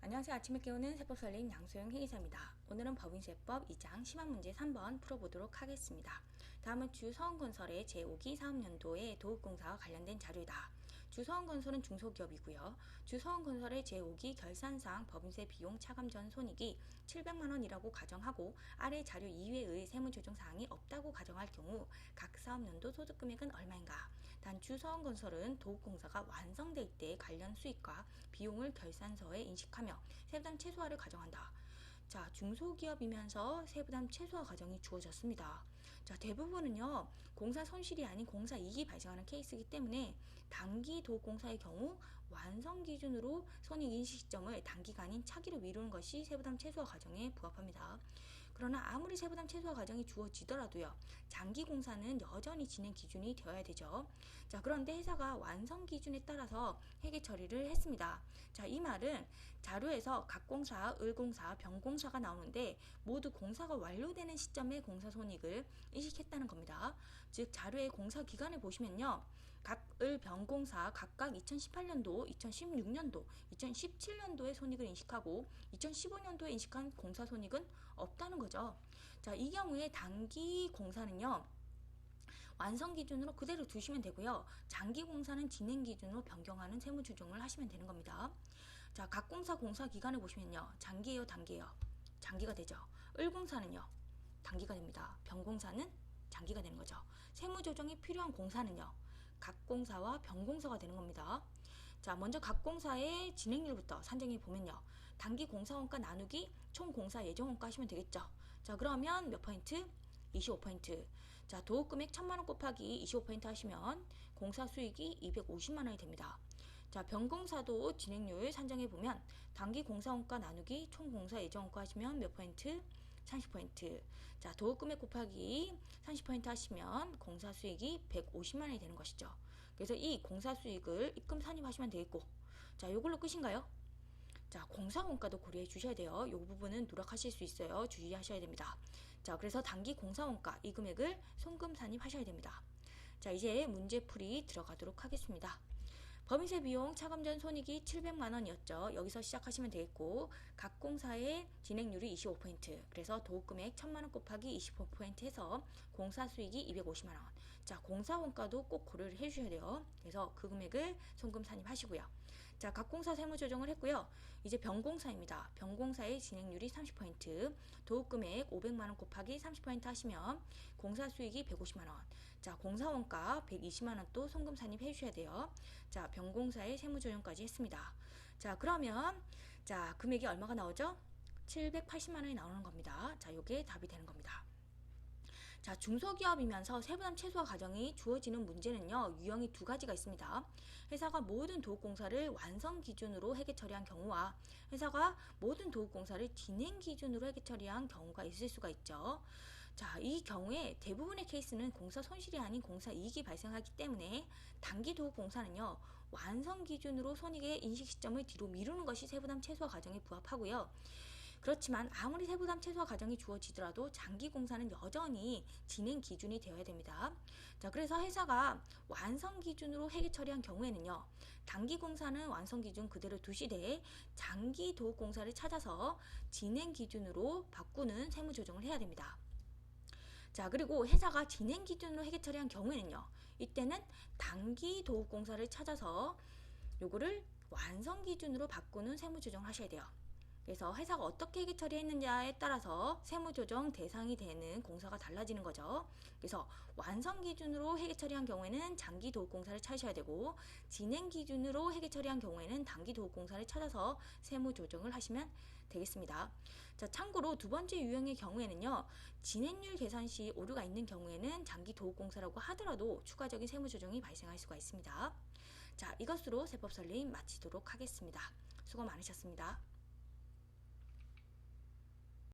안녕하세요. 아침에 깨우는 세법 설린 양소영 회계사입니다. 오늘은 법인세법 2장 심화문제 3번 풀어보도록 하겠습니다. 다음은 주서원건설의 제5기 사업연도의 도급공사와 관련된 자료이다. 주서원건설은 중소기업이고요. 주서원건설의 제5기 결산상 법인세 비용 차감 전 손익이 700만원이라고 가정하고 아래 자료 이외의 세무조정사항이 없다고 가정할 경우 각 사업연도 소득금액은 얼마인가? 단 주서원건설은 도급공사가 완성될 때 관련 수익과 비용을 결산서에 인식하며 세부담 최소화를 가정한다. 자, 중소기업이면서 세부담 최소화 과정이 주어졌습니다. 자, 대부분은요, 공사 손실이 아닌 공사 이익이 발생하는 케이스이기 때문에 단기 도급공사의 경우 완성 기준으로 손익 인식 시점을 단기간인 차기로 미루는 것이 세부담 최소화 과정에 부합합니다. 그러나 아무리 세부담 최소화 과정이 주어지더라도요, 장기 공사는 여전히 진행 기준이 되어야 되죠. 자, 그런데 회사가 완성 기준에 따라서 회계 처리를 했습니다. 자, 이 말은 자료에서 각공사, 을공사, 병공사가 나오는데 모두 공사가 완료되는 시점에 공사 손익을 인식했다는 겁니다. 즉 자료의 공사 기간을 보시면요, 각 을, 병공사 각각 2018년도, 2016년도, 2017년도에 손익을 인식하고 2015년도에 인식한 공사 손익은 없다는 거죠. 자, 이 경우에 단기 공사는요, 완성 기준으로 그대로 두시면 되고요. 장기 공사는 진행 기준으로 변경하는 세무 조정을 하시면 되는 겁니다. 자, 각 공사 공사 기간을 보시면요, 장기예요, 단기예요? 장기가 되죠. 을공사는요, 단기가 됩니다. 병공사는 장기가 되는 거죠. 세무 조정이 필요한 공사는요, 각공사와 병공사가 되는 겁니다. 자, 먼저 각공사의 진행률부터 산정해 보면요, 단기 공사원가 나누기 총 공사 예정원가 하시면 되겠죠. 자, 그러면 몇 퍼센트? 25%. 자, 도급금액 1000만원 곱하기 25% 하시면 공사 수익이 250만원이 됩니다. 자, 병공사도 진행률 산정해 보면 단기 공사원가 나누기 총 공사 예정원가 하시면 몇 퍼센트? 30%. 자, 도급금액 곱하기 30% 하시면 공사 수익이 150만원이 되는 것이죠. 그래서 이 공사 수익을 입금 산입하시면 되겠고, 자, 요걸로 끝인가요? 자, 공사원가도 고려해 주셔야 돼요. 이 부분은 누락하실 수 있어요. 주의하셔야 됩니다. 자, 그래서 단기 공사원가 이 금액을 송금 산입하셔야 됩니다. 자, 이제 문제풀이 들어가도록 하겠습니다. 법인세 비용 차감 전 손익이 700만원이었죠. 여기서 시작하시면 되겠고, 각 공사의 진행률이 25%, 그래서 도급금액 1000만원 곱하기 25% 해서 공사 수익이 250만원. 자, 공사원가도 꼭 고려를 해주셔야 돼요. 그래서 그 금액을 송금 산입하시고요. 자, 각 공사 세무조정을 했고요. 이제 병공사입니다. 병공사의 진행률이 30%, 도급금액 500만원 곱하기 30% 하시면 공사 수익이 150만원. 자, 공사원가 120만원 또 송금 산입해 주셔야 돼요. 자, 병공사의 세무조정까지 했습니다. 자, 그러면 자, 금액이 얼마가 나오죠? 780만원이 나오는 겁니다. 자, 요게 답이 되는 겁니다. 자, 중소기업이면서 세부담 최소화 과정이 주어지는 문제는요, 유형이 두 가지가 있습니다. 회사가 모든 도급공사를 완성 기준으로 회계 처리한 경우와 회사가 모든 도급공사를 진행 기준으로 회계 처리한 경우가 있을 수가 있죠. 자, 이 경우에 대부분의 케이스는 공사 손실이 아닌 공사 이익이 발생하기 때문에 단기 도급공사는요, 완성 기준으로 손익의 인식 시점을 뒤로 미루는 것이 세부담 최소화 과정에 부합하고요. 그렇지만 아무리 세부담 최소화 과정이 주어지더라도 장기 공사는 여전히 진행 기준이 되어야 됩니다. 자, 그래서 회사가 완성 기준으로 회계 처리한 경우에는요, 단기 공사는 완성 기준 그대로 두시되 장기 도급 공사를 찾아서 진행 기준으로 바꾸는 세무 조정을 해야 됩니다. 자, 그리고 회사가 진행 기준으로 회계 처리한 경우에는요, 이때는 단기 도급 공사를 찾아서 요거를 완성 기준으로 바꾸는 세무 조정을 하셔야 돼요. 그래서 회사가 어떻게 회계 처리했느냐에 따라서 세무조정 대상이 되는 공사가 달라지는 거죠. 그래서 완성 기준으로 회계 처리한 경우에는 장기 도급공사를 찾으셔야 되고, 진행 기준으로 회계 처리한 경우에는 단기 도급공사를 찾아서 세무조정을 하시면 되겠습니다. 자, 참고로 두 번째 유형의 경우에는요, 진행률 계산 시 오류가 있는 경우에는 장기 도급공사라고 하더라도 추가적인 세무조정이 발생할 수가 있습니다. 자, 이것으로 세법 설립 마치도록 하겠습니다. 수고 많으셨습니다.